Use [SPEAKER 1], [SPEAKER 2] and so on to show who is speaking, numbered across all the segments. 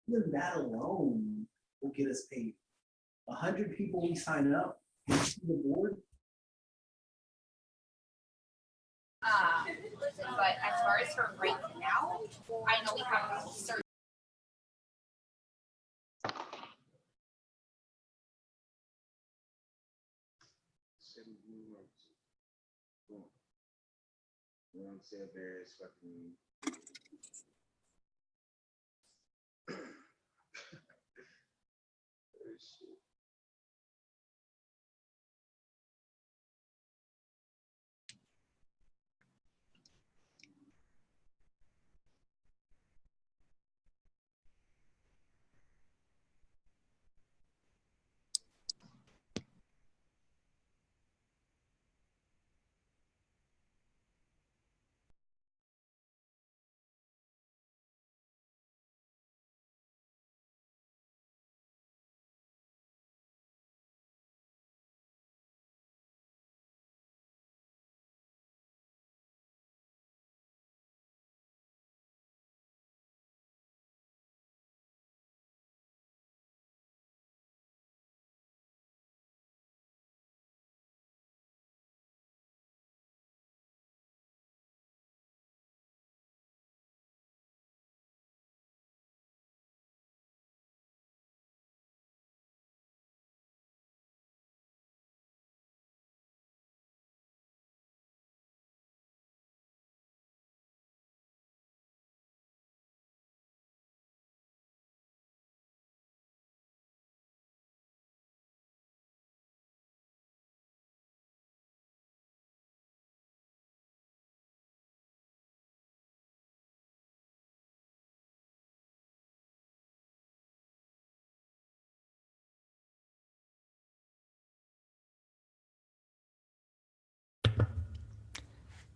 [SPEAKER 1] Even that alone will get us paid. 100 people we sign up to the board.
[SPEAKER 2] But as far as for right now, I know we have certain.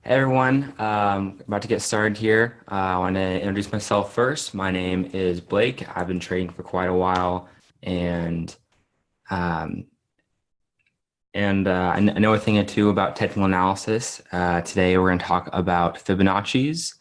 [SPEAKER 3] Hey everyone, about to get started here. I want to introduce myself first. My name is Blake. I've been trading for quite a while, and I know a thing or two about technical analysis. Today we're going to talk about Fibonacci's,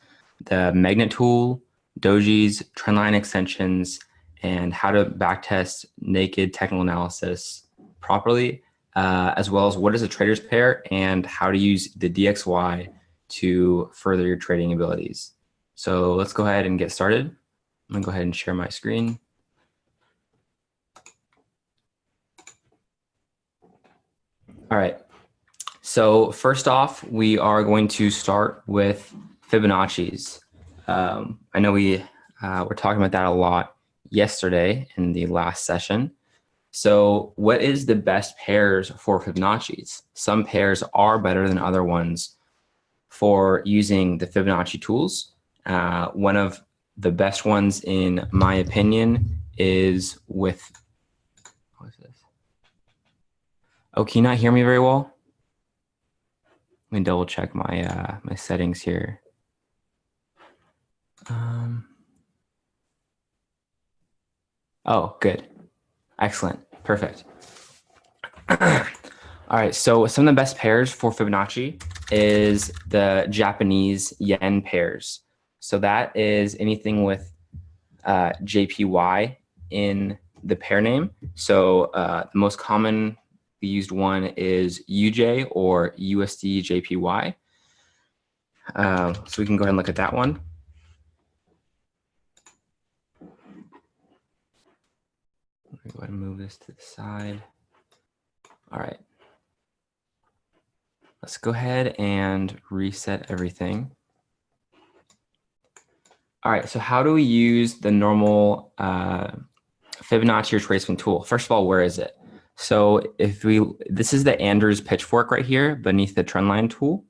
[SPEAKER 3] the magnet tool, dojis, trendline extensions, and how to backtest naked technical analysis properly, as well as what is a trader's pair and how to use the DXY to further your trading abilities. So let's go ahead and get started. I'm gonna go ahead and share my screen. All right, so first off, we are going to start with Fibonacci's. I know we were talking about that a lot yesterday in the last session. So what is the best pairs for Fibonacci's? Some pairs are better than other ones for using the Fibonacci tools. One of the best ones, in my opinion, is with, what is this? Oh, can you not hear me very well? Let me double check my, my settings here. Oh, good. Excellent. Perfect. All right, so some of the best pairs for Fibonacci is the Japanese yen pairs. So that is anything with JPY in the pair name. So the most common used one is UJ or USD JPY. So we can go ahead and look at that one. Let me go ahead and move this to the side. All right. Let's go ahead and reset everything. All right, so how do we use the normal Fibonacci retracement tool? First of all, where is it? So if this is the Andrews pitchfork right here beneath the trendline tool.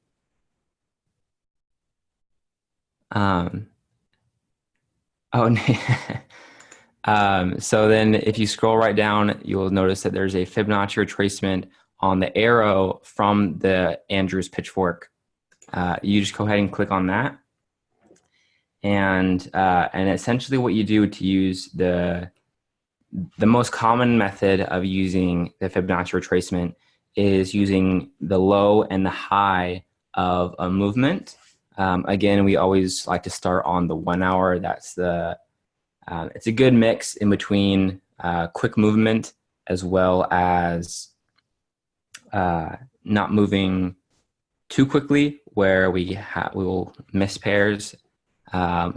[SPEAKER 3] So then if you scroll right down, you'll notice that there's a Fibonacci retracement on the arrow from the Andrews pitchfork. You just go ahead and click on that. And essentially what you do to use the most common method of using the Fibonacci retracement is using the low and the high of a movement. Again, we always like to start on the 1 hour. That's the It's a good mix in between quick movement as well as not moving too quickly, where we will miss pairs,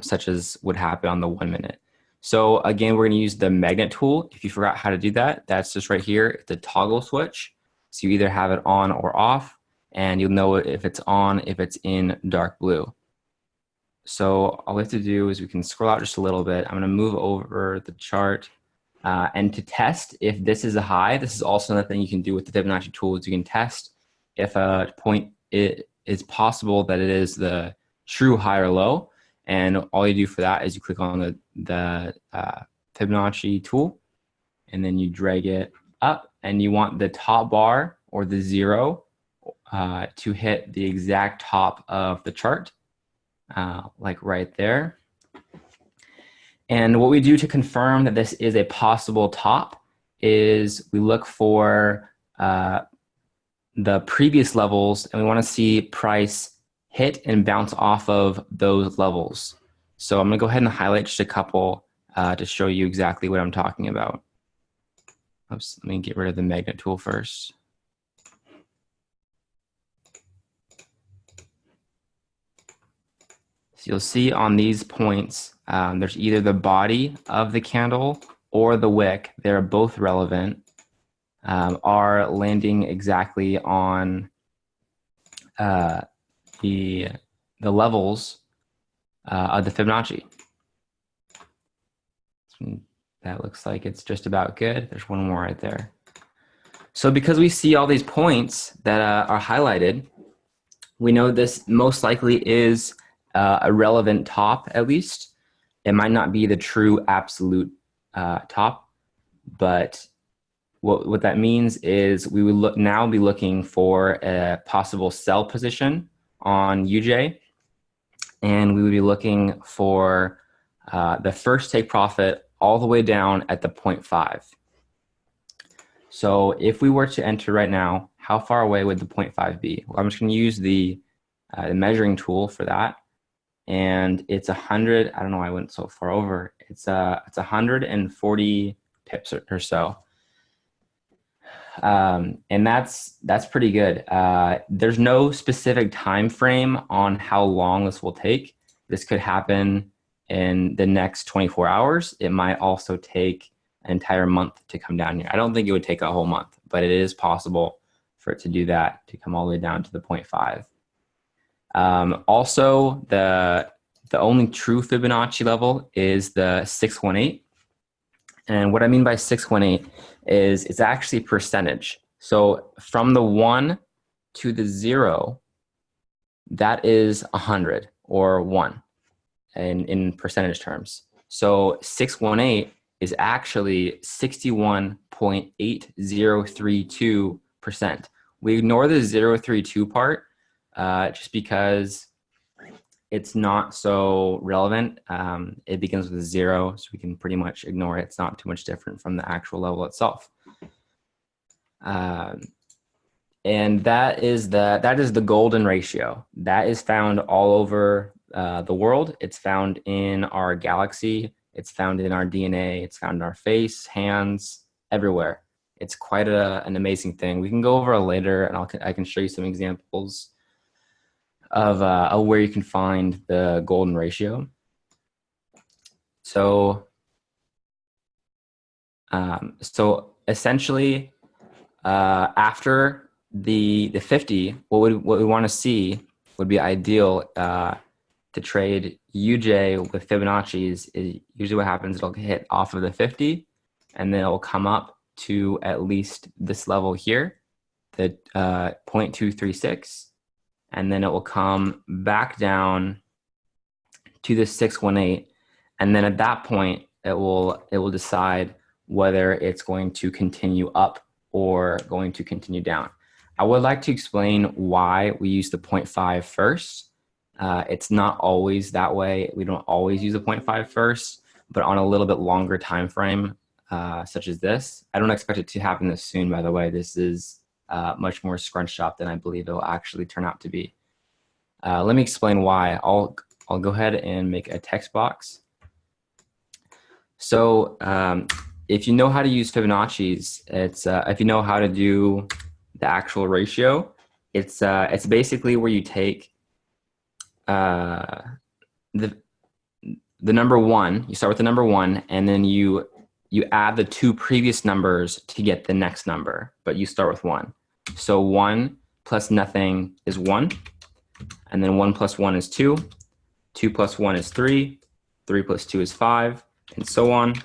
[SPEAKER 3] such as would happen on the 1 minute. So again, we're going to use the magnet tool. If you forgot how to do that, that's just right here. It's a toggle switch. So you either have it on or off, and you'll know if it's on if it's in dark blue. So all we have to do is we can scroll out just a little bit. I'm going to move over the chart. And to test if this is a high, this is also another thing you can do with the Fibonacci tools. You can test if a point it is possible that it is the true high or low. And all you do for that is you click on the Fibonacci tool, and then you drag it up, and you want the top bar or the 0 to hit the exact top of the chart, like right there. And what we do to confirm that this is a possible top is we look for the previous levels, and we want to see price hit and bounce off of those levels. So I'm going to go ahead and highlight just a couple to show you exactly what I'm talking about. Oops, let me get rid of the magnet tool first. So you'll see on these points, there's either the body of the candle or the wick. They're both relevant, are landing exactly on the levels of the Fibonacci. That looks like it's just about good. There's one more right there. So because we see all these points that are highlighted, we know this most likely is a relevant top, at least. It might not be the true absolute top, but what that means is we would now be looking for a possible sell position on UJ, and we would be looking for the first take profit all the way down at the 0.5. So if we were to enter right now, how far away would the 0.5 be? Well, I'm just going to use the measuring tool for that. And it's 100, I don't know why I went so far over. It's 140 pips or so. And that's pretty good. There's no specific time frame on how long this will take. This could happen in the next 24 hours. It might also take an entire month to come down here. I don't think it would take a whole month, but it is possible for it to do that, to come all the way down to the 0.5. Also, the only true Fibonacci level is the 618. And what I mean by 618 is it's actually percentage. So from the 1 to the 0, that is 100 or 1 in percentage terms. So 618 is actually 61.8032%. We ignore the 032 part just because it's not so relevant. It begins with a 0, so we can pretty much ignore it. It's not too much different from the actual level itself. And that is the golden ratio. That is found all over the world. It's found in our galaxy. It's found in our DNA. It's found in our face, hands, everywhere. It's quite an amazing thing. We can go over it later, and I can show you some examples of where you can find the golden ratio. So essentially, after the 50, what we want to see would be ideal to trade UJ with Fibonacci's. Is usually what happens, it'll hit off of the 50, and then it'll come up to at least this level here, the 0.236, and then it will come back down to the 618, and then at that point it will decide whether it's going to continue up or going to continue down. I would like to explain why we use the 0.5 first. It's not always that way. We don't always use the 0.5 first, but on a little bit longer time frame, such as this. I don't expect it to happen this soon, by the way. This is much more scrunched up than I believe it will actually turn out to be. Let me explain why. I'll go ahead and make a text box. So if you know how to use Fibonacci's, it's if you know how to do the actual ratio, it's basically where you take the number one. You start with the number one, and then you add the two previous numbers to get the next number, but you start with one. So 1 plus nothing is 1, and then 1 plus 1 is 2, 2 plus 1 is 3, 3 plus 2 is 5, and so on.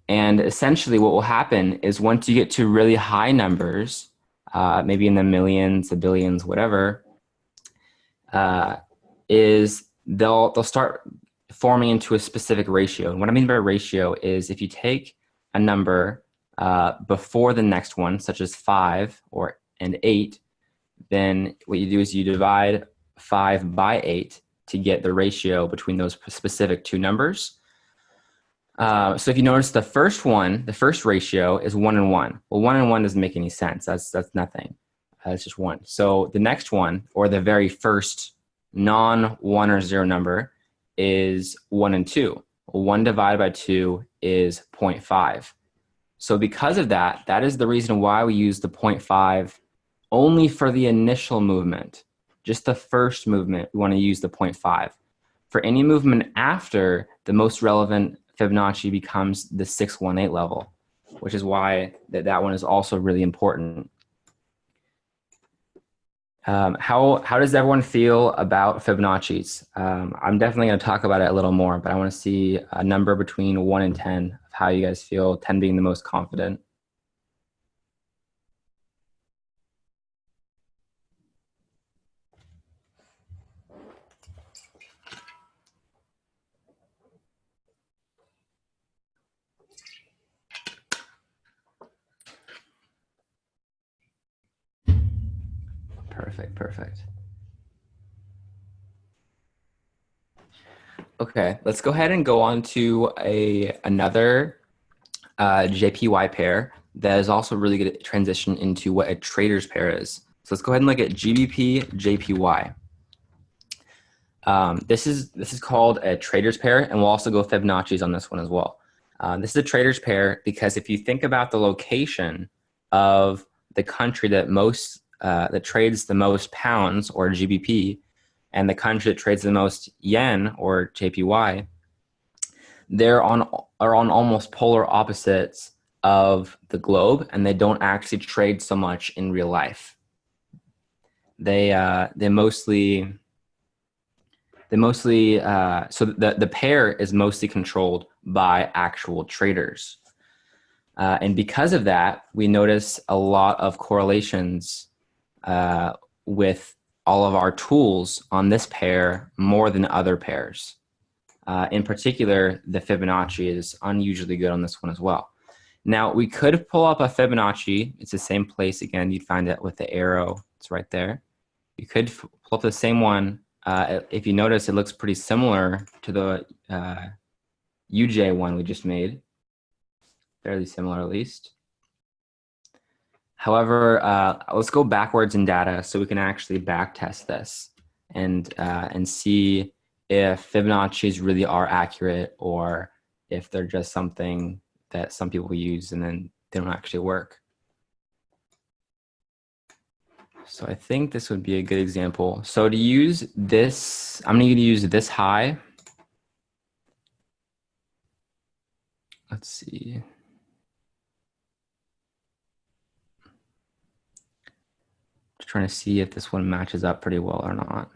[SPEAKER 3] And essentially what will happen is once you get to really high numbers, maybe in the millions, the billions, whatever, is they'll start forming into a specific ratio. And what I mean by ratio is if you take a number before the next one, such as 5 and 8, then what you do is you divide 5 by 8 to get the ratio between those specific two numbers. So if you notice the first ratio is 1 and 1. Well, 1 and 1 doesn't make any sense. That's nothing. It's just 1. So the next one, or the very first non-1 or 0 number, is 1 and 2. 1 divided by 2 is 0.5. So because of that, that is the reason why we use the 0.5 only for the initial movement. Just the first movement, we want to use the 0.5. For any movement after, the most relevant Fibonacci becomes the 618 level, which is why that one is also really important. How does everyone feel about Fibonacci's? I'm definitely going to talk about it a little more, but I want to see a number between 1 and 10 of how you guys feel, 10 being the most confident. Perfect. Okay, let's go ahead and go on to another JPY pair that is also really good at transition into what a trader's pair is. So let's go ahead and look at GBP JPY. This is called a trader's pair, and we'll also go Fibonacci's on this one as well. This is a trader's pair because if you think about the location of the country that that trades the most pounds, or GBP, and the country that trades the most yen, or JPY, are on almost polar opposites of the globe, and they don't actually trade so much in real life. They mostly so the pair is mostly controlled by actual traders, and because of that, we notice a lot of correlations with all of our tools on this pair more than other pairs. In particular, the Fibonacci is unusually good on this one as well. Now, we could pull up a Fibonacci. It's the same place. Again, you'd find it with the arrow. It's right there. You could pull up the same one. If you notice, it looks pretty similar to the UJ one we just made. Fairly similar, at least. However, let's go backwards in data so we can actually back test this and see if Fibonacci's really are accurate, or if they're just something that some people use and then they don't actually work. So I think this would be a good example. So to use this, I'm going to use this high. Let's see. Just trying to see if this one matches up pretty well or not.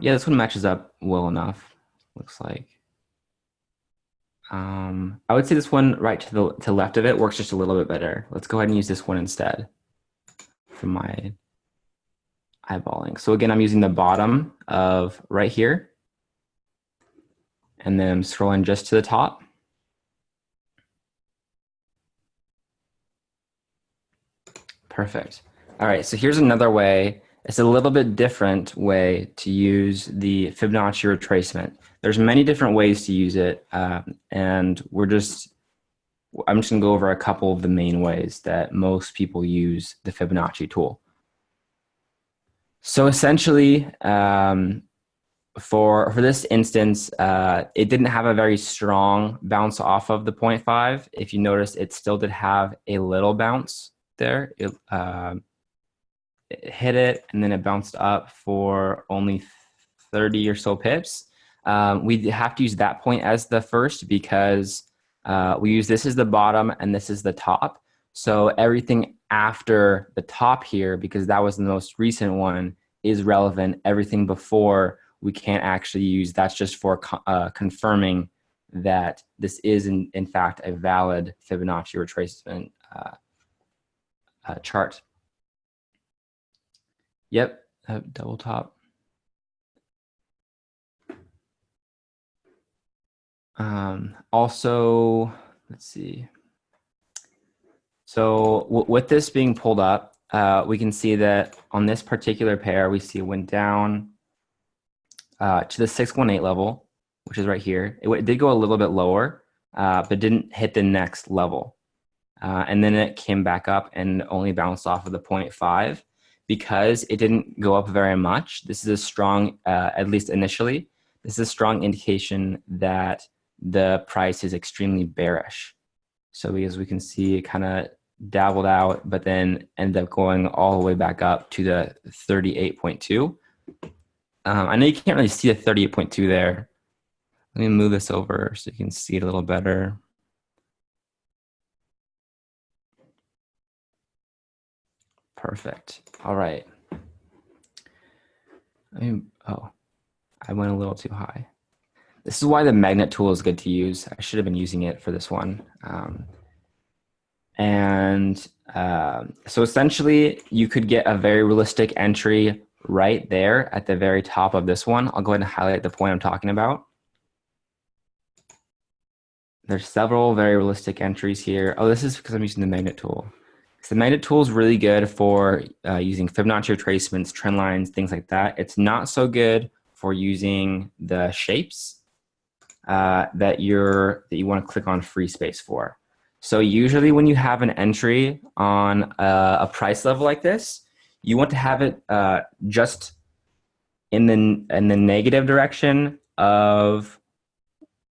[SPEAKER 3] Yeah, this one matches up well enough, looks like. I would say this one right to the left of it works just a little bit better. Let's go ahead and use this one instead for my eyeballing. So again, I'm using the bottom of right here, and then I'm scrolling just to the top. Perfect. All right, so here's another way. It's a little bit different way to use the Fibonacci retracement. There's many different ways to use it, and I'm just gonna go over a couple of the main ways that most people use the Fibonacci tool. So essentially, for this instance, it didn't have a very strong bounce off of the 0.5. If you notice, it still did have a little bounce there. It hit it, and then it bounced up for only 30 or so pips. We have to use that point as the first because we use this as the bottom and this is the top. So everything after the top here, because that was the most recent one, is relevant. Everything before we can't actually use. That's just for confirming that this is in fact a valid Fibonacci retracement chart. Yep, double top. Also, let's see. So with this being pulled up, we can see that on this particular pair, we see it went down to the 618 level, which is right here. It did go a little bit lower, but didn't hit the next level. And then it came back up and only bounced off of the 0.5. Because it didn't go up very much, this is a strong, at least initially, this is a strong indication that the price is extremely bearish. So as we can see, it kind of dabbled out, but then ended up going all the way back up to the 38.2. I know you can't really see the 38.2 there. Let me move this over so you can see it a little better. Perfect. All right. I went a little too high. This is why the magnet tool is good to use. I should have been using it for this one. So essentially, you could get a very realistic entry right there at the very top of this one. I'll go ahead and highlight the point I'm talking about. There's several very realistic entries here. Oh, this is because I'm using the magnet tool. So the magnet tool is really good for using Fibonacci retracements, trend lines, things like that. It's not so good for using the shapes that you want to click on free space for. So usually when you have an entry on a price level like this, you want to have it just in the negative direction of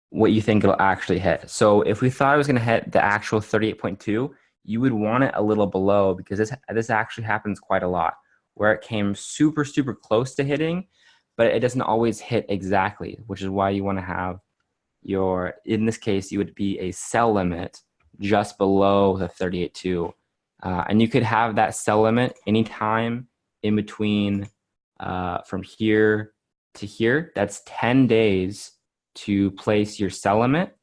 [SPEAKER 3] what you think it'll actually hit. So if we thought it was going to hit the actual 38.2, you would want it a little below, because this actually happens quite a lot, where it came super, super close to hitting, but it doesn't always hit exactly, which is why you want to have in this case, you would be a sell limit just below the 38.2. And you could have that sell limit anytime in between from here to here. That's 10 days to place your sell limit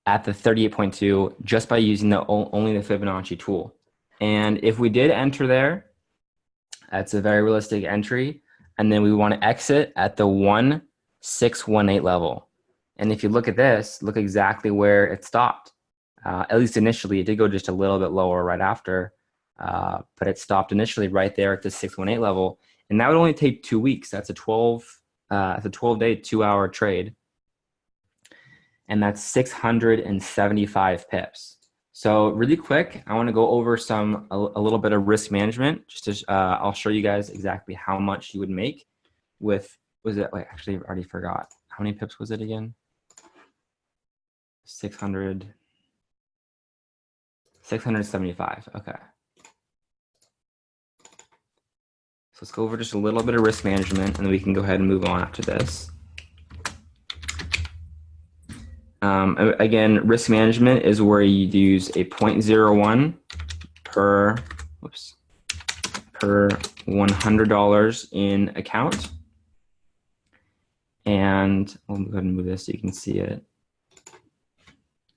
[SPEAKER 3] at the 38.2 just by using only the Fibonacci tool. And if we did enter there, that's a very realistic entry. And then we want to exit at the 1618 level. And if you look at this, look exactly where it stopped. At least initially, it did go just a little bit lower right after, but it stopped initially right there at the 618 level. And that would only take 2 weeks. That's a 12-day, 2-hour trade. And that's 675 pips. So really quick, I want to go over a little bit of risk management. I'll show you guys exactly how much you would make with, actually I already forgot. How many pips was it again? 675, okay. So let's go over just a little bit of risk management, and then we can go ahead and move on after this. Again, risk management is where you use a 0.01 per $100 in account. And we'll go ahead and move this so you can see it.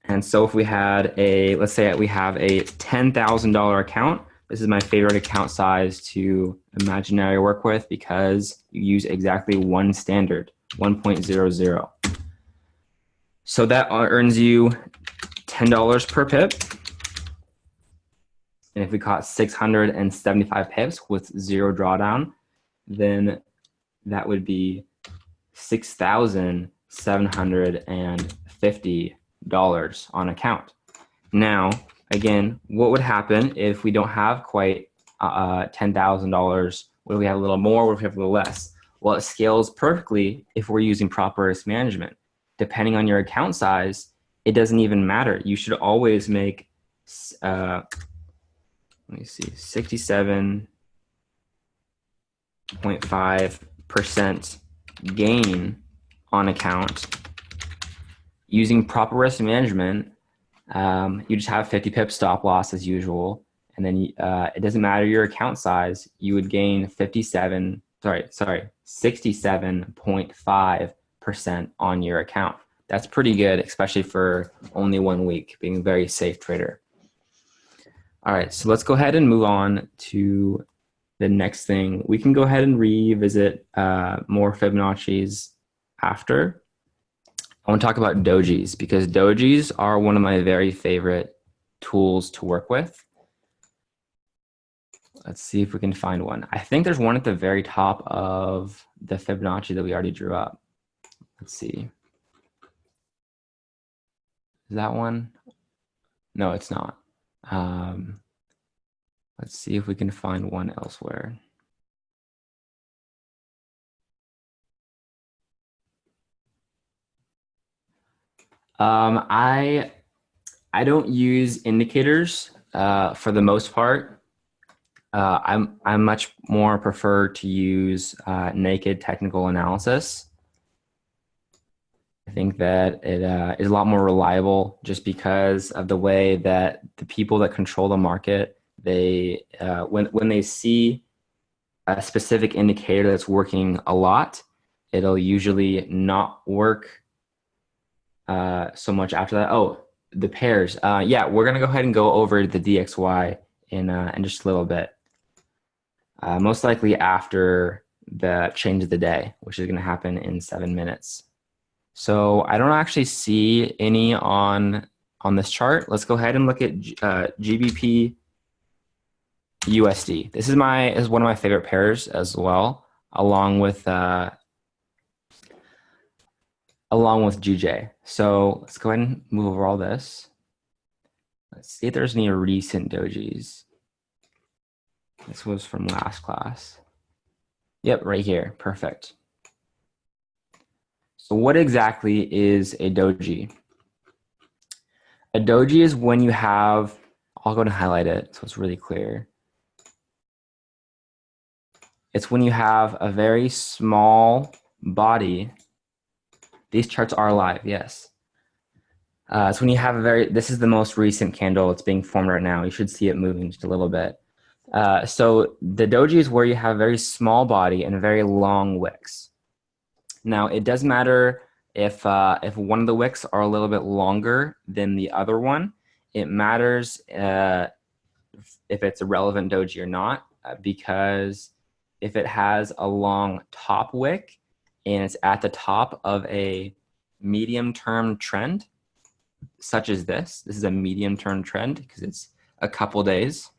[SPEAKER 3] And so if we had let's say we have a $10,000 account, this is my favorite account size to imaginary work with because you use exactly one standard, 1.00. So that earns you $10 per pip. And if we caught 675 pips with 0 drawdown, then that would be $6,750 on account. Now, again, what would happen if we don't have quite $10,000? What if we have a little more? What if we have a little less? Well, it scales perfectly if we're using proper risk management. Depending on your account size, it doesn't even matter. You should always make, let me see, 67.5% gain on account. Using proper risk management, you just have 50 pip stop loss as usual. And then it doesn't matter your account size, you would gain 67.5% on your account. That's pretty good, especially for only 1 week, being a very safe trader. All right, so let's go ahead and move on to the next thing. We can go ahead and revisit more Fibonacci's after. I want to talk about dojis because dojis are one of my very favorite tools to work with. Let's see if we can find one. I think there's one at the very top of the Fibonacci that we already drew up. Let's see. Is that one? No, it's not. Let's see if we can find one elsewhere. I don't use indicators for the most part. I much more prefer to use naked technical analysis. I think that it is a lot more reliable just because of the way that the people that control the market, they when they see a specific indicator that's working a lot, it'll usually not work so much after that. Oh, the pairs. Yeah, we're gonna go ahead and go over the DXY in just a little bit. Most likely after the change of the day, which is gonna happen in 7 minutes. So I don't actually see any on this chart. Let's go ahead and look at GBP USD. This is one of my favorite pairs as well, along with GJ. So let's go ahead and move over all this. Let's see if there's any recent dojis. This was from last class. Yep, right here. Perfect. So what exactly is a doji? A doji is when you have, I'll go and highlight it so it's really clear. It's when you have a very small body. These charts are live, yes. It's when you have this is the most recent candle. It's being formed right now. You should see it moving just a little bit. So the doji is where you have a very small body and very long wicks. Now, it doesn't matter if one of the wicks are a little bit longer than the other one. It matters if it's a relevant doji or not, because if it has a long top wick and it's at the top of a medium-term trend, such as this is a medium-term trend because it's a couple days.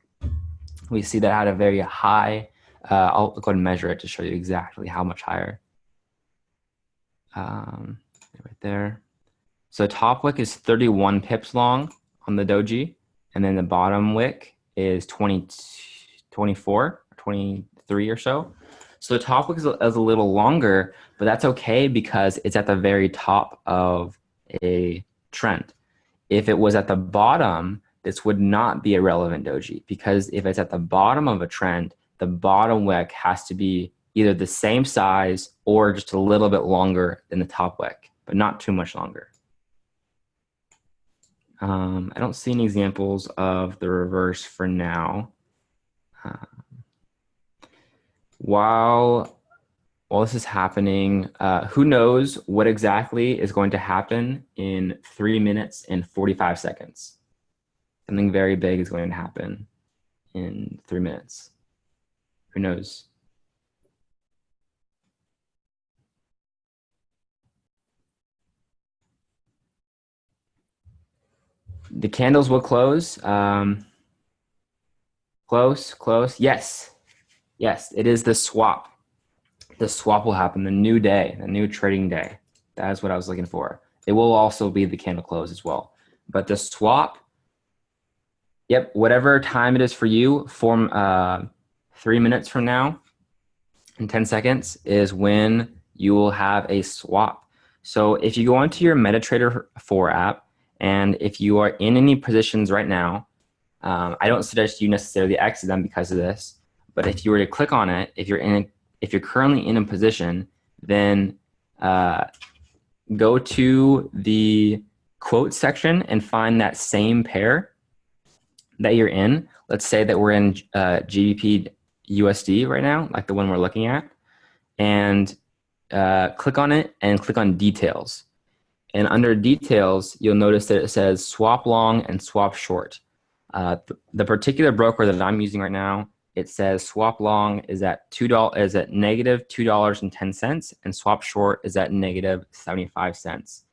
[SPEAKER 3] We see that had a very high, I'll go and measure it to show you exactly how much higher. Right there. So top wick is 31 pips long on the doji, and then the bottom wick is 24 or 23 or so. So the top wick is a little longer, but that's okay because it's at the very top of a trend. If it was at the bottom, this would not be a relevant doji, because if it's at the bottom of a trend, the bottom wick has to be either the same size or just a little bit longer than the top wick, but not too much longer. I don't see any examples of the reverse for now. While this is happening, who knows what exactly is going to happen in 3 minutes and 45 seconds? Something very big is going to happen in 3 minutes. Who knows? The candles will close. Close. Yes, it is the swap. The swap will happen, the new day, the new trading day. That is what I was looking for. It will also be the candle close as well. But the swap Yep, whatever time it is for you, 3 minutes from now and 10 seconds is when you will have a swap. So if you go onto your MetaTrader 4 app, and if you are in any positions right now, I don't suggest you necessarily exit them because of this, but if you were to click on it, if you're currently in a position, then go to the quote section and find that same pair that you're in. Let's say that we're in GBP USD right now, like the one we're looking at, and click on it and click on details. And under details, you'll notice that it says swap long and swap short. The particular broker that I'm using right now, it says swap long is at negative $2.10, and swap short is at negative 75 cents.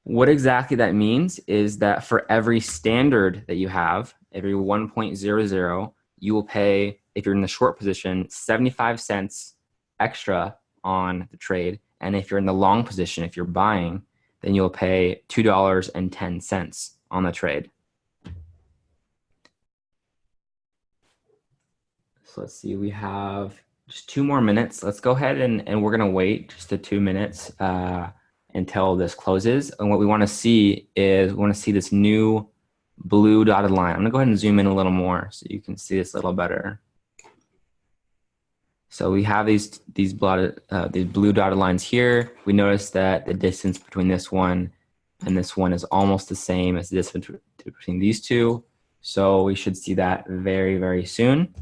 [SPEAKER 3] What exactly that means is that for every standard that you have, every 1.00, you will pay, if you're in the short position, 75 cents extra on the trade. And if you're in the long position, if you're buying, then you'll pay $2.10 on the trade. So let's see, we have just 2 more minutes. Let's go ahead and we're gonna wait just the 2 minutes until this closes. And what we wanna see is, we wanna see this new blue dotted line. I'm gonna go ahead and zoom in a little more so you can see this a little better. So we have these blue dotted lines here. We notice that the distance between this one and this one is almost the same as the distance between these two. So we should see that very, very soon.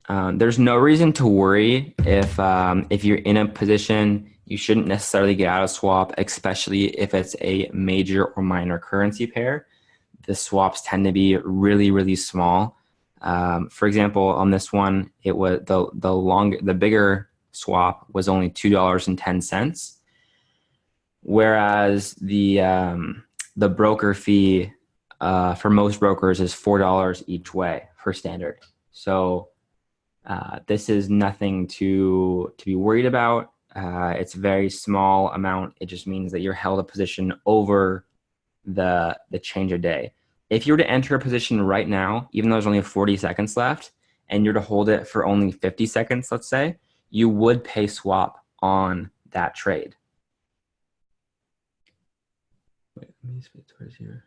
[SPEAKER 3] There's no reason to worry if you're in a position. You shouldn't necessarily get out of swap, especially if it's a major or minor currency pair. The swaps tend to be really, really small. For example, on this one, it was the bigger swap was only $2.10, whereas the broker fee for most brokers is $4 each way per standard. So this is nothing to be worried about. It's a very small amount. It just means that you're held a position over the change of day. If you were to enter a position right now, even though there's only 40 seconds left, and you're to hold it for only 50 seconds, let's say, you would pay swap on that trade. Wait, let me switch towards here.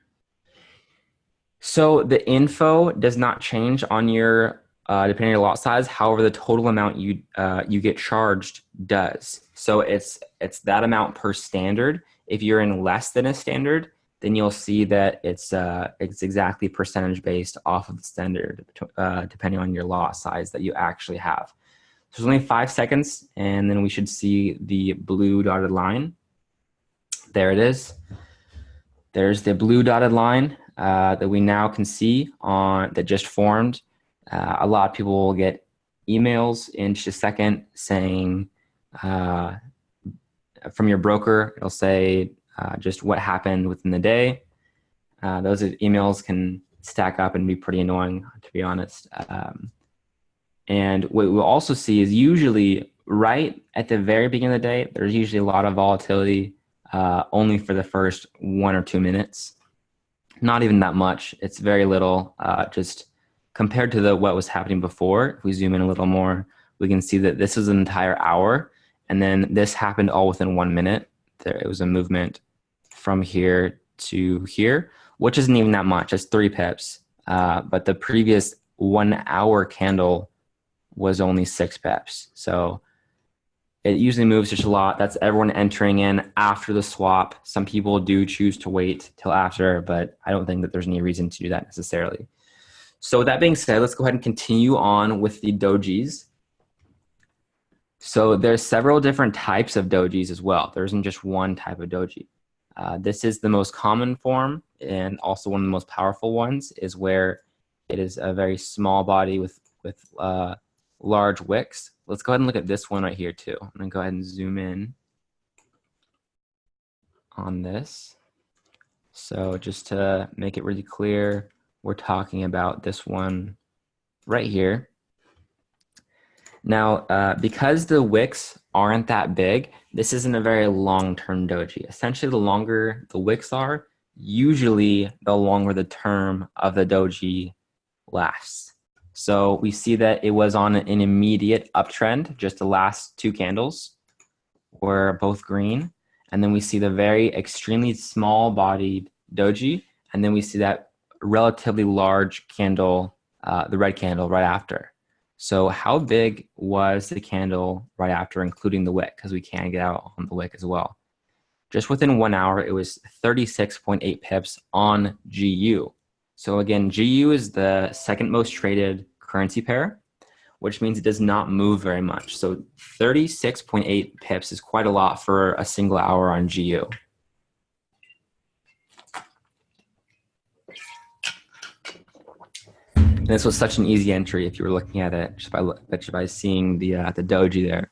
[SPEAKER 3] So the info does not change on your depending on your lot size. However, the total amount you get charged does. So it's that amount per standard. If you're in less than a standard, then you'll see that it's exactly percentage based off of the standard, depending on your lot size that you actually have. So there's only 5 seconds, and then we should see the blue dotted line. There it is. There's the blue dotted line that we now can see that just formed. A lot of people will get emails in just a second saying from your broker, it'll say just what happened within the day. Those emails can stack up and be pretty annoying, to be honest. And what we'll also see is usually right at the very beginning of the day, there's usually a lot of volatility only for the first 1 or 2 minutes. Not even that much. It's very little, just compared to what was happening before. If we zoom in a little more, we can see that this is an entire hour, and then this happened all within 1 minute. It was a movement from here to here, which isn't even that much. It's 3 pips. But the previous 1 hour candle was only 6 pips. So it usually moves just a lot. That's everyone entering in after the swap. Some people do choose to wait till after, but I don't think that there's any reason to do that necessarily. So with that being said, let's go ahead and continue on with the dojis. So there's several different types of dojis as well. There isn't just one type of doji. This is the most common form, and also one of the most powerful ones, is where it is a very small body with large wicks. Let's go ahead and look at this one right here too. I'm gonna go ahead and zoom in on this. So just to make it really clear, we're talking about this one right here. Now, because the wicks aren't that big, this isn't a very long-term doji. Essentially, the longer the wicks are, usually the longer the term of the doji lasts. So we see that it was on an immediate uptrend, just the last two candles were both green. And then we see the very extremely small bodied doji. And then we see that relatively large candle, the red candle right after. So how big was the candle right after, including the wick? Because we can get out on the wick as well. Just within 1 hour, it was 36.8 pips on GU. So again, GU is the second most traded currency pair, which means it does not move very much. So 36.8 pips is quite a lot for a single hour on GU. And this was such an easy entry if you were looking at it just by seeing the doji there.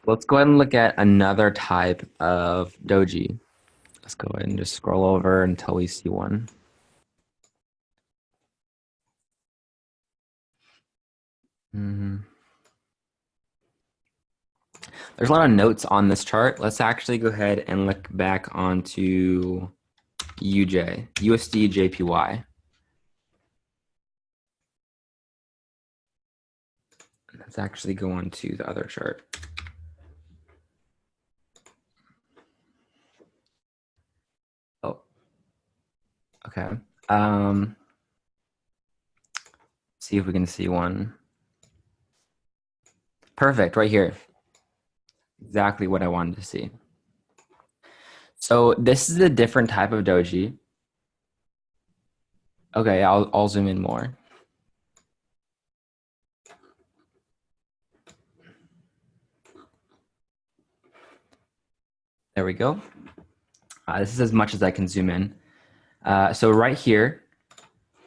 [SPEAKER 3] Let's go ahead and look at another type of doji. Let's go ahead and just scroll over until we see one. There's a lot of notes on this chart. Let's actually go ahead and look back onto UJ, USD JPY. Let's actually go on to the other chart. Oh, okay. See if we can see one. Perfect, right here. Exactly what I wanted to see. So this is a different type of doji. Okay, I'll zoom in more. There we go. This is as much as I can zoom in. So right here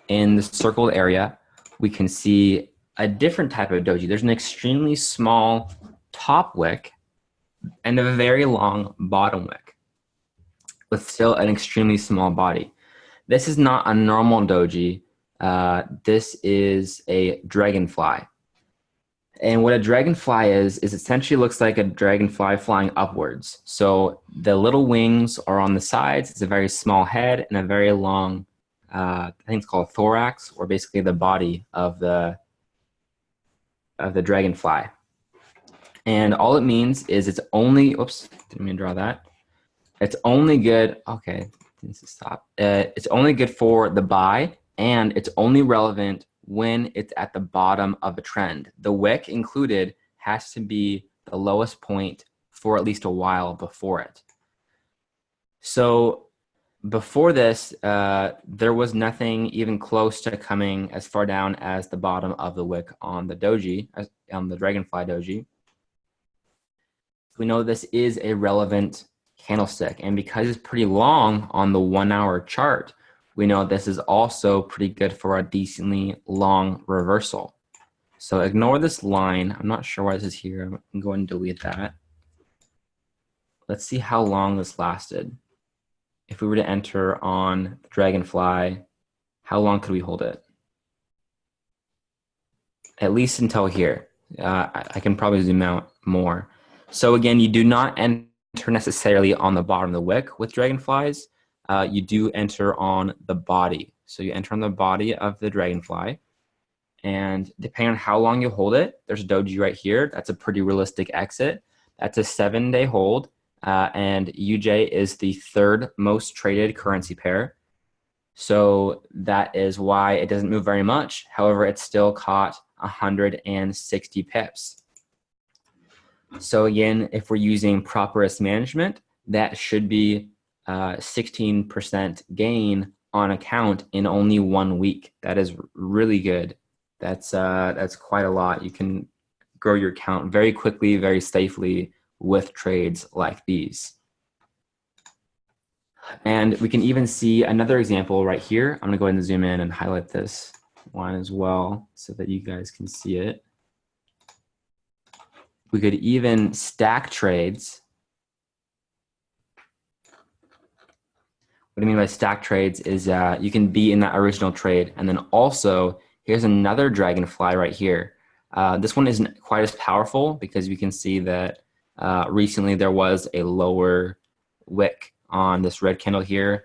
[SPEAKER 3] in the circled area, we can see a different type of doji. There's an extremely small top wick and a very long bottom wick with still an extremely small body. This is not a normal doji. This is a dragonfly. And what a dragonfly is essentially looks like a dragonfly flying upwards. So the little wings are on the sides. It's a very small head and a very long, I think it's called thorax, or basically the body of the dragonfly. And all it means is it's only, oops, didn't mean to draw that. It's only good, okay, needs to stop. It's only good for the buy, and it's only relevant when it's at the bottom of a trend. The wick included has to be the lowest point for at least a while before it. So before this, there was nothing even close to coming as far down as the bottom of the wick on the doji, on the dragonfly doji. We know this is a relevant candlestick, and because it's pretty long on the 1 hour chart, we know this is also pretty good for a decently long reversal. So ignore this line. I'm not sure why this is here. I'm going to go and delete that. Let's see how long this lasted. If we were to enter on the dragonfly, how long could we hold it? At least until here. I can probably zoom out more. So again, you do not enter necessarily on the bottom of the wick with dragonflies. You do enter on the body. So you enter on the body of the dragonfly. And depending on how long you hold it, there's a doji right here. That's a pretty realistic exit. That's a 7-day hold. And UJ is the third most traded currency pair. So that is why it doesn't move very much. However, it still caught 160 pips. So again, if we're using proper risk management, that should be 16% gain on account in only 1 week. That is really good. That's quite a lot. You can grow your account very quickly, very safely with trades like these. And we can even see another example right here. I'm gonna go ahead and zoom in and highlight this one as well so that you guys can see it. We could even stack trades. What I mean by stack trades is you can be in that original trade, and then also here's another dragonfly right here. This one isn't quite as powerful because we can see that recently there was a lower wick on this red candle here.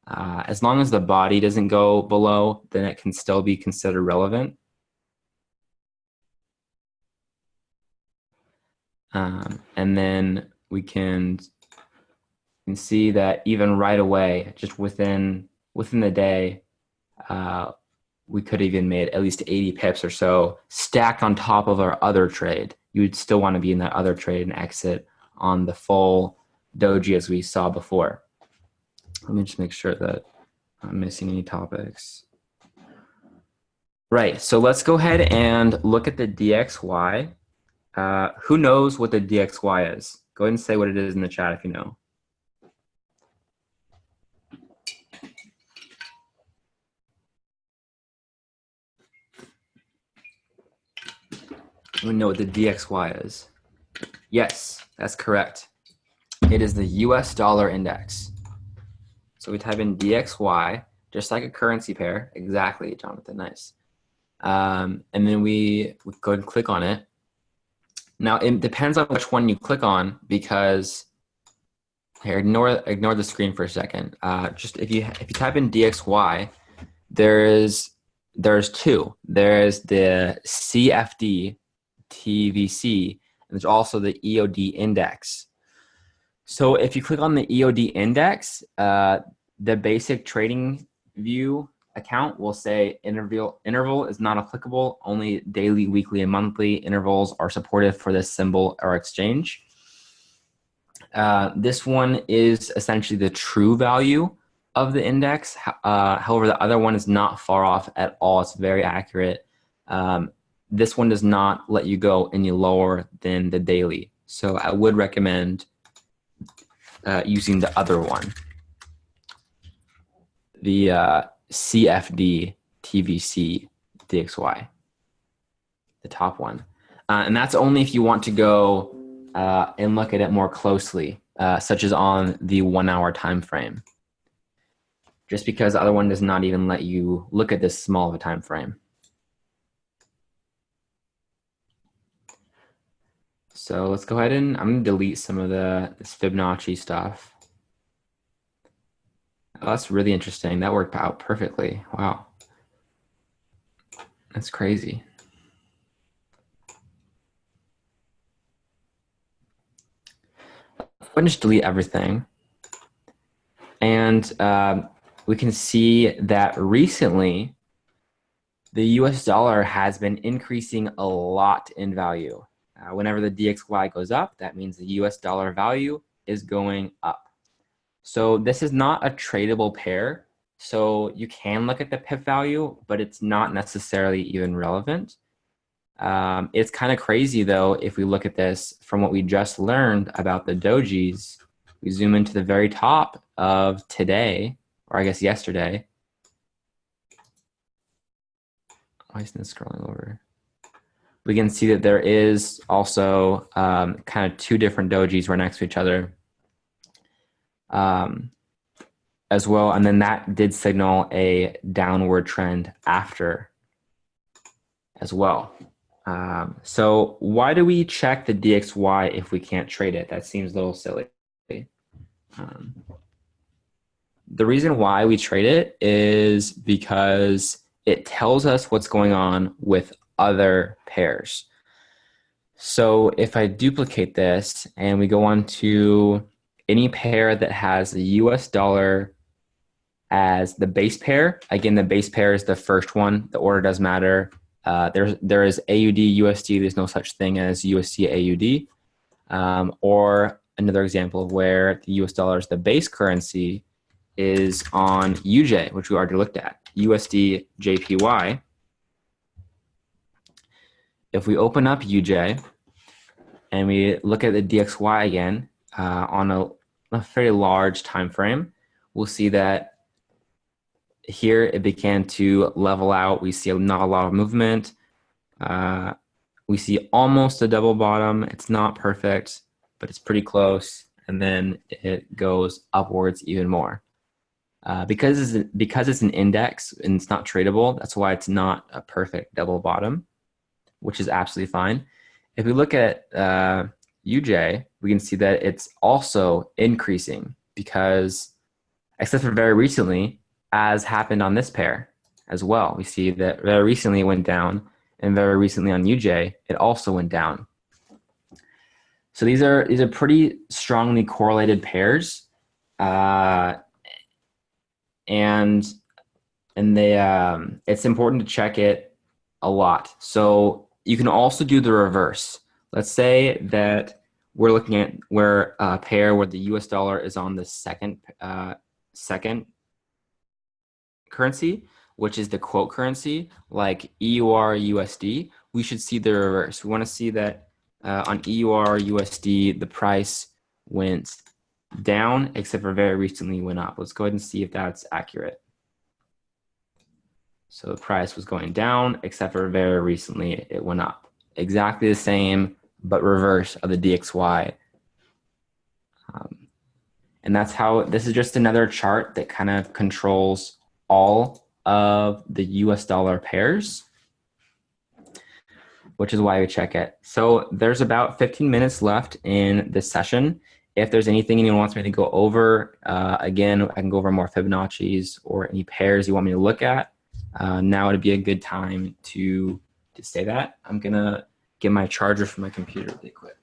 [SPEAKER 3] As long as the body doesn't go below, then it can still be considered relevant. And then we can see that even right away, just within the day, we could have even made at least 80 pips or so stacked on top of our other trade. You would still want to be in that other trade and exit on the full doji as we saw before. Let me just make sure that I'm missing any topics. Right, so let's go ahead and look at the DXY. Who knows what the DXY is? Go ahead and say what it is in the chat if you know. We know what the DXY is. Yes, that's correct. It is the US dollar index. So we type in DXY, just like a currency pair. Exactly, Jonathan, nice. And then we go and click on it. Now, it depends on which one you click on because, here, ignore the screen for a second. Just if you type in DXY, there's two. There's the CFD TVC, and there's also the EOD index. So if you click on the EOD index, the basic trading view account will say interval is not applicable. Only daily, weekly, and monthly intervals are supported for this symbol or exchange. This one is essentially the true value of the index. However, the other one is not far off at all. It's very accurate. This one does not let you go any lower than the daily. So I would recommend using the other one, the CFD TVC DXY, the top one. And that's only if you want to go and look at it more closely, such as on the 1 hour time frame. Just because the other one does not even let you look at this small of a time frame. So let's go ahead and I'm going to delete some of this Fibonacci stuff. Oh, that's really interesting. That worked out perfectly. Wow. That's crazy. I'll just delete everything. And we can see that recently the US dollar has been increasing a lot in value. Whenever the DXY goes up, that means the US dollar value is going up. So this is not a tradable pair. So you can look at the pip value, but it's not necessarily even relevant. It's kind of crazy though, if we look at this from what we just learned about the dojis, we zoom into the very top of today, or I guess yesterday. Why isn't it scrolling over? We can see that there is also kind of two different dojis right next to each other as well. And then that did signal a downward trend after as well. So why do we check the DXY if we can't trade it? That seems a little silly. The reason why we trade it is because it tells us what's going on with other pairs. So if I duplicate this and we go on to any pair that has the US dollar as the base pair, again, the base pair is the first one. The order does matter. There is AUD USD. There's no such thing as USD AUD. Or another example of where the US dollar is the base currency is on UJ, which we already looked at, USD JPY. If we open up UJ and we look at the DXY again on a very large time frame, we'll see that here it began to level out. We see not a lot of movement. We see almost a double bottom. It's not perfect, but it's pretty close. And then it goes upwards even more. Because it's an index and it's not tradable, that's why it's not a perfect double bottom, which is absolutely fine. If we look at UJ, we can see that it's also increasing. because, except for very recently, as happened on this pair as well. We see that very recently it went down, and very recently on UJ, it also went down. So these are pretty strongly correlated pairs, and they it's important to check it a lot. So you can also do the reverse. Let's say that we're looking at where a pair where the US dollar is on the second currency, which is the quote currency, like EUR USD. We should see the reverse. We want to see that on EUR USD, the price went down, except for very recently went up. Let's go ahead and see if that's accurate. So the price was going down, except for very recently it went up. Exactly the same, but reverse of the DXY. And that's how, this is just another chart that kind of controls all of the US dollar pairs, which is why we check it. So there's about 15 minutes left in this session. If there's anything anyone wants me to go over, again, I can go over more Fibonacci's or any pairs you want me to look at. Now would be a good time to say that. I'm gonna get my charger from my computer really quick.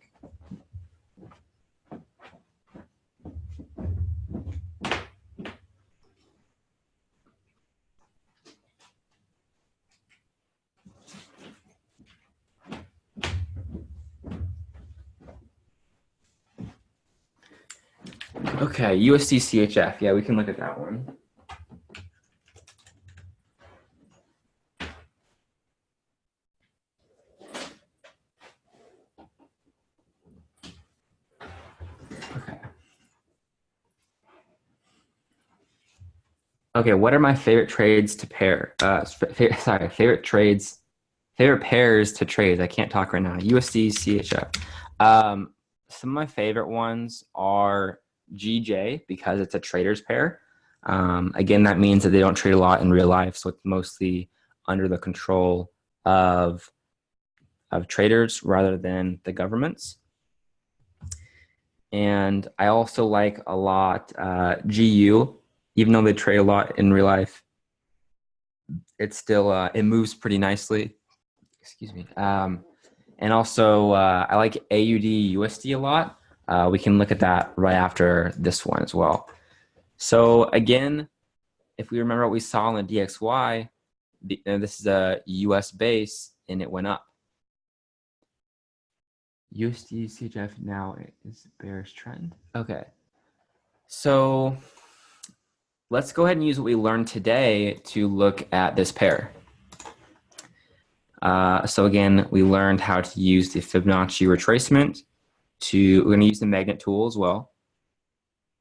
[SPEAKER 3] Okay, USD CHF. Yeah, we can look at that one. Okay, what are my favorite trades to pair? Favorite pairs to trade. I can't talk right now. USD, CHF. Some of my favorite ones are GJ because it's a trader's pair. Again, that means that they don't trade a lot in real life, so it's mostly under the control of traders rather than the governments. And I also like a lot GU. Even though they trade a lot in real life, it's still, it moves pretty nicely. Excuse me. And also, I like AUD USD a lot. We can look at that right after this one as well. So again, if we remember what we saw on the DXY, this is a US base and it went up. USD CHF now is bearish trend. Okay. So let's go ahead and use what we learned today to look at this pair. So again, we learned how to use the Fibonacci retracement we're going to use the magnet tool as well.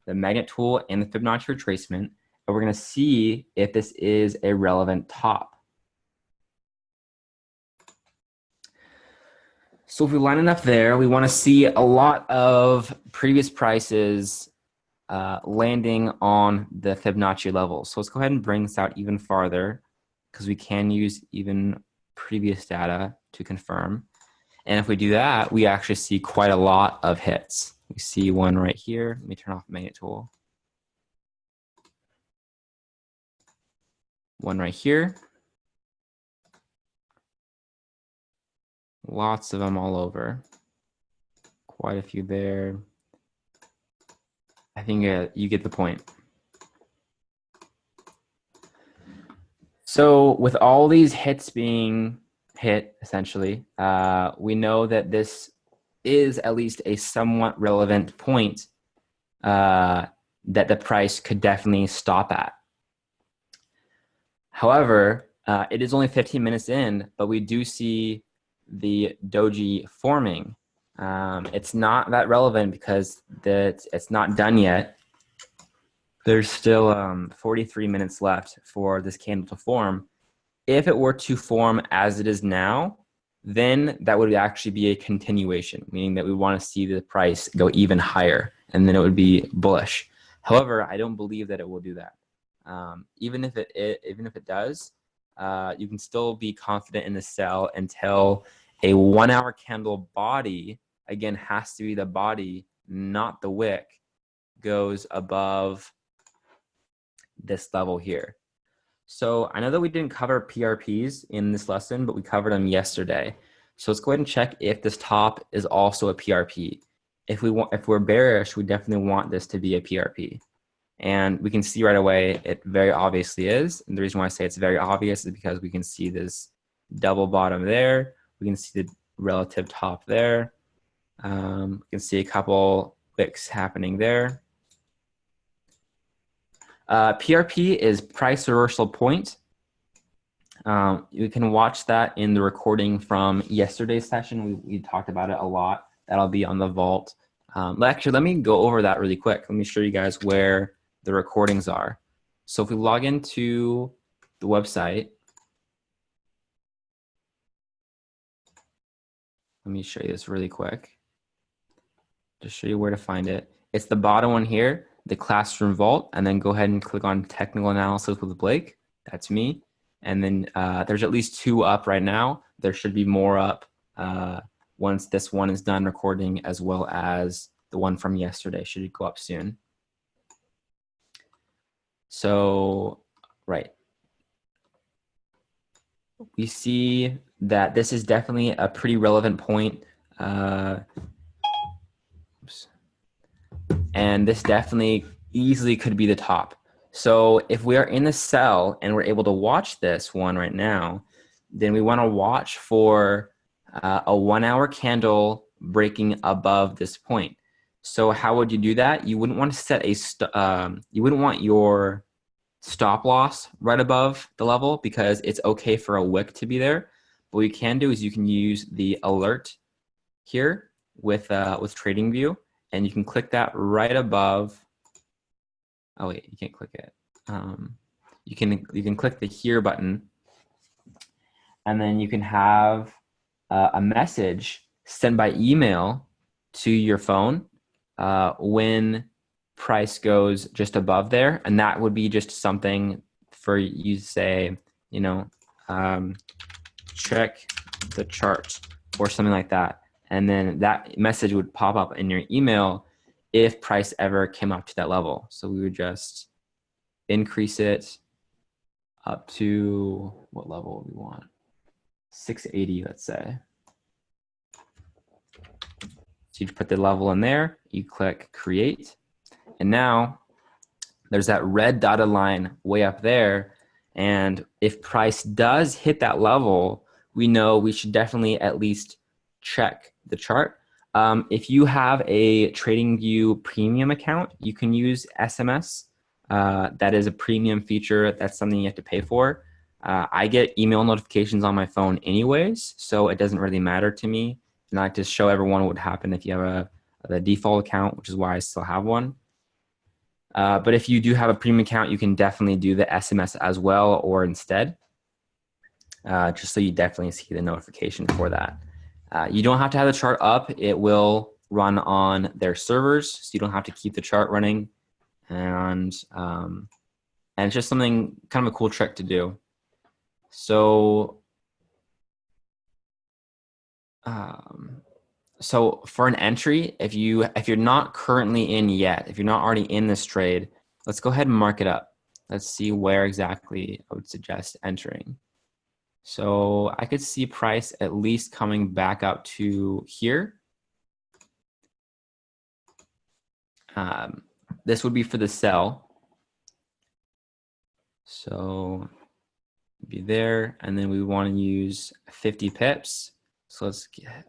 [SPEAKER 3] The magnet tool and the Fibonacci retracement, and we're going to see if this is a relevant top. So if we line it up there, we want to see a lot of previous prices landing on the Fibonacci level. So let's go ahead and bring this out even farther because we can use even previous data to confirm. And if we do that, we actually see quite a lot of hits. We see one right here. Let me turn off the magnet tool. One right here. Lots of them all over. Quite a few there. I think you get the point. So with all these hits being hit, essentially, we know that this is at least a somewhat relevant point that the price could definitely stop at. However, it is only 15 minutes in, but we do see the doji forming. It's not that relevant because it's not done yet. There's still 43 minutes left for this candle to form. If it were to form as it is now, then that would actually be a continuation, meaning that we want to see the price go even higher, and then it would be bullish. However, I don't believe that it will do that. Even if it does, you can still be confident in the sell until a 1 hour candle body, again, has to be the body, not the wick, goes above this level here. So I know that we didn't cover PRPs in this lesson, but we covered them yesterday. So let's go ahead and check if this top is also a PRP. If we're bearish, we definitely want this to be a PRP. And we can see right away it very obviously is. And the reason why I say it's very obvious is because we can see this double bottom there. We can see the relative top there. We can see a couple wicks happening there. PRP is price reversal point. You can watch that in the recording from yesterday's session. We talked about it a lot. That'll be on the vault. Actually, let me go over that really quick. Let me show you guys where the recordings are. So if we log into the website, let me show you this really quick. Just show you where to find it. It's the bottom one here, the Classroom Vault, and then go ahead and click on Technical Analysis with Blake. That's me. And then there's at least 2 up right now. There should be more up once this one is done recording, as well as the one from yesterday should go up soon. So, right. We see that this is definitely a pretty relevant point. And this definitely easily could be the top. So if we are in the sell and we're able to watch this one right now, then we want to watch for a 1 hour candle breaking above this point. So how would you do that? You wouldn't want to set you wouldn't want your stop loss right above the level, because it's okay for a wick to be there. But what you can do is you can use the alert here with TradingView, and you can click that right above. Oh wait, you can't click it. You can click the here button, and then you can have a message sent by email to your phone when price goes just above there, and that would be just something for you to say, you know, check the chart or something like that, and then that message would pop up in your email if price ever came up to that level. So we would just increase it up to what level we want, 680, let's say. So you put the level in there, you click create, and now there's that red dotted line way up there. And if price does hit that level, we know we should definitely at least check the chart. If you have a TradingView premium account, you can use SMS. That is a premium feature. That's something you have to pay for. I get email notifications on my phone anyways, so it doesn't really matter to me. And I like to show everyone what would happen if you have the default account, which is why I still have one. But if you do have a premium account, you can definitely do the SMS as well, or instead, just so you definitely see the notification for that. You don't have to have the chart up. It will run on their servers, so you don't have to keep the chart running. And it's just something, kind of a cool trick to do. So, so for an entry, if you're not currently in yet, if you're not already in this trade, let's go ahead and mark it up. Let's see where exactly I would suggest entering. So I could see price at least coming back up to here. This would be for the sell. So be there, and then we want to use 50 pips. So let's get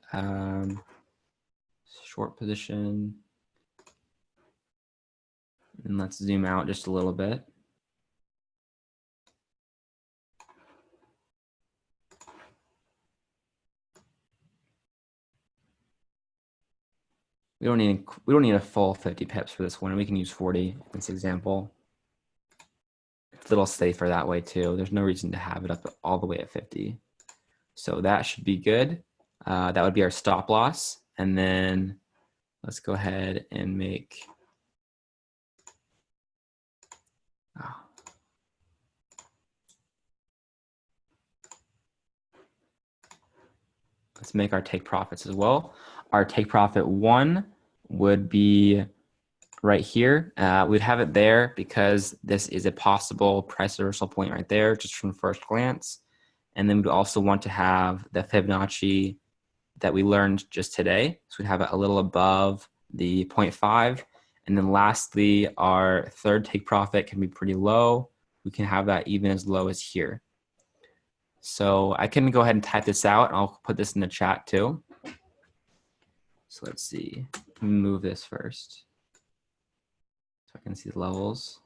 [SPEAKER 3] short position, and let's zoom out just a little bit. We don't need a full 50 pips for this one. We can use 40 in this example. It's a little safer that way too. There's no reason to have it up all the way at 50. So that should be good. That would be our stop loss. And then let's go ahead and make let's make our take profits as well. Our take profit 1 would be right here. We'd have it there because this is a possible price reversal point right there, just from first glance. And then we'd also want to have the Fibonacci that we learned just today. So we'd have it a little above the 0.5. And then lastly, our third take profit can be pretty low. We can have that even as low as here. So I can go ahead and type this out. I'll put this in the chat too. So let's see, let me move this first so I can see the levels.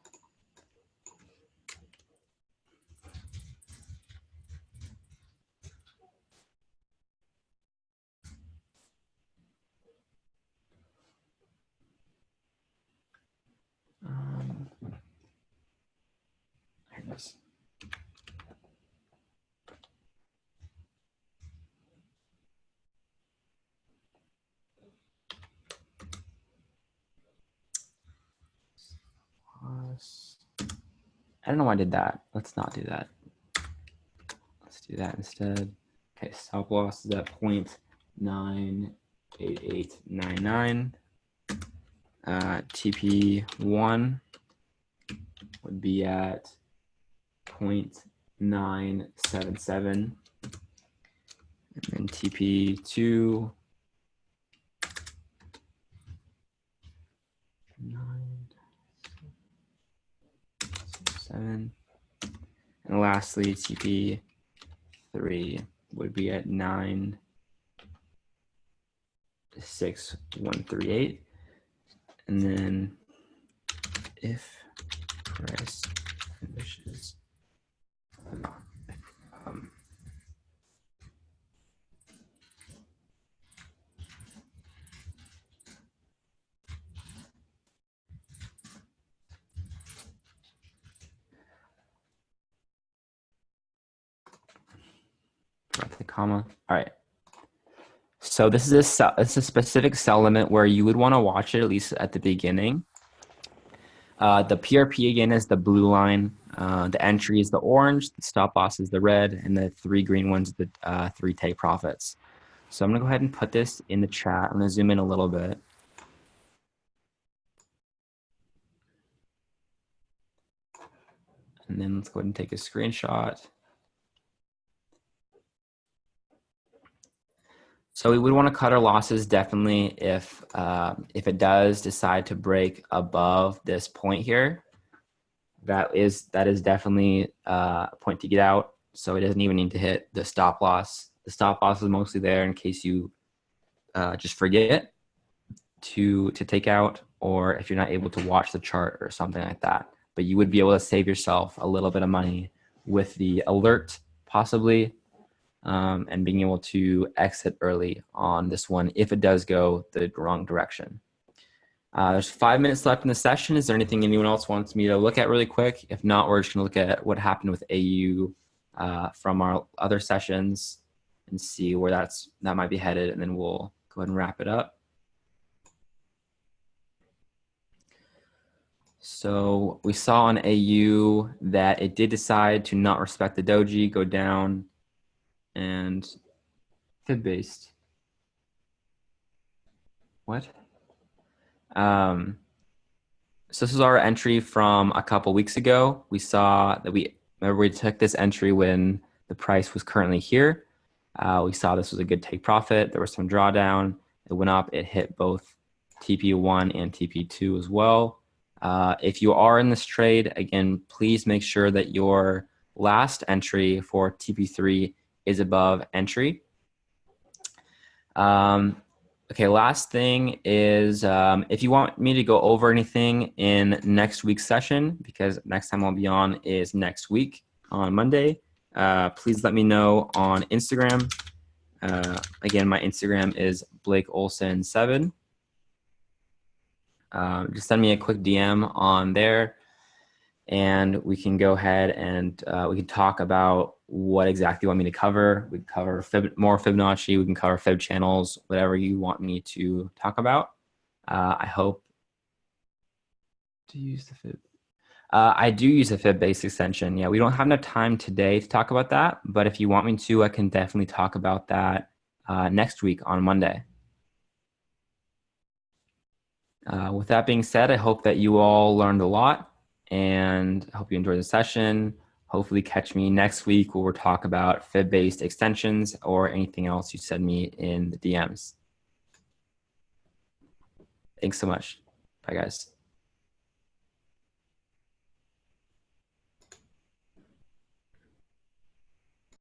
[SPEAKER 3] Here it is. I don't know why I did that. Let's not do that. Let's do that instead. Okay, stop loss is at 0.98899. TP1 would be at 0.977. And then TP2 977. And lastly, TP3 would be at 96138. And then if price finishes the comma. All right. So this is it's a specific sell limit where you would want to watch it at least at the beginning. The PRP again is the blue line. The entry is the orange. The stop loss is the red, and the three green ones the three take profits. So I'm gonna go ahead and put this in the chat. I'm gonna zoom in a little bit. And then let's go ahead and take a screenshot. So we would want to cut our losses definitely if it does decide to break above this point here. That is definitely a point to get out. So it doesn't even need to hit the stop loss. The stop loss is mostly there in case you just forget to take out, or if you're not able to watch the chart or something like that. But you would be able to save yourself a little bit of money with the alert possibly. And being able to exit early on this one if it does go the wrong direction. There's 5 minutes left in the session. Is there anything anyone else wants me to look at really quick? If not, we're just gonna look at what happened with AU from our other sessions and see where that might be headed, and then we'll go ahead and wrap it up. So we saw on AU that it did decide to not respect the doji, go down, and fib based. What? So this is our entry from a couple weeks ago. We saw that we took this entry when the price was currently here. We saw this was a good take profit. There was some drawdown. It went up. It hit both TP1 and TP2 as well. If you are in this trade, again, please make sure that your last entry for TP3 is above entry. Okay, last thing is if you want me to go over anything in next week's session, because next time I'll be on is next week on Monday, please let me know on Instagram. Again, my Instagram is BlakeOlson7. Just send me a quick DM on there, and we can go ahead and we can talk about what exactly you want me to cover. We can cover more Fibonacci. We can cover Fib channels, whatever you want me to talk about. I hope to use the Fib. I do use a Fib-based extension. Yeah, we don't have enough time today to talk about that, but if you want me to, I can definitely talk about that next week on Monday. With that being said, I hope that you all learned a lot, and I hope you enjoyed the session. Hopefully catch me next week where we'll talk about fib-based extensions or anything else you send me in the DMs. Thanks so much. Bye, guys.